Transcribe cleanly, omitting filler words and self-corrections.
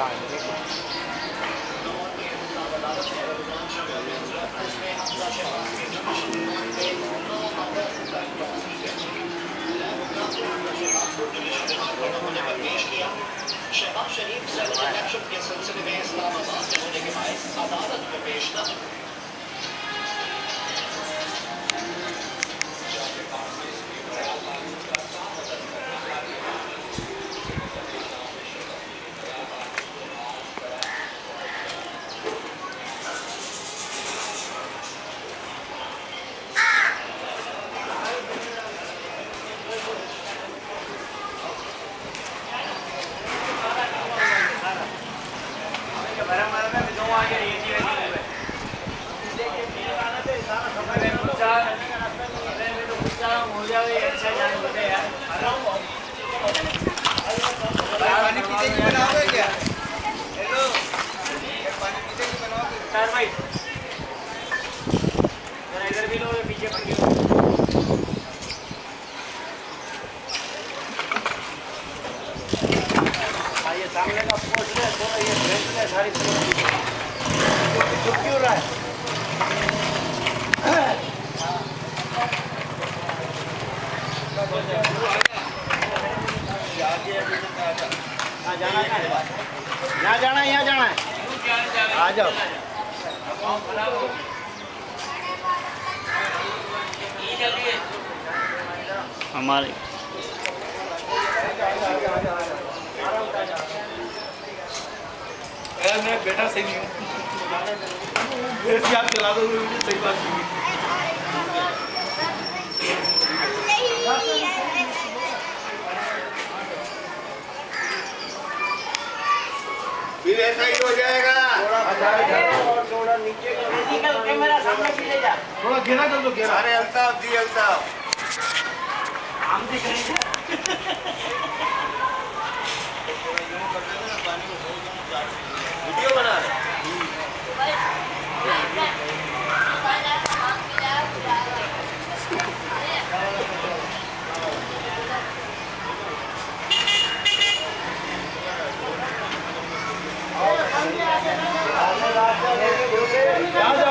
शहबाज शरीफ senate election के सिलसिले में इस्लामाबाद में होने के बायस अदालत में पेश न इधर भी लोग पीछे पड़ी ये सामने का पोस्ट है थोड़ा ये ब्रेक है सारी चुप क्यों रहा है जाना है यहाँ जाना है यहाँ जाना है आ जाओ हमारे मैं बेटा सही नहीं हूँ आप चला दो सही बात नहीं फिर ऐसा ही हो जाएगा थोड़ा नीचे कैमरा सामने भी ले जा थोड़ा घेरा कर दो घेरा अरे अल्ताफ जी अल्ताफ हम दिख रहे हैं वीडियो बना रहे यहाँ जाओ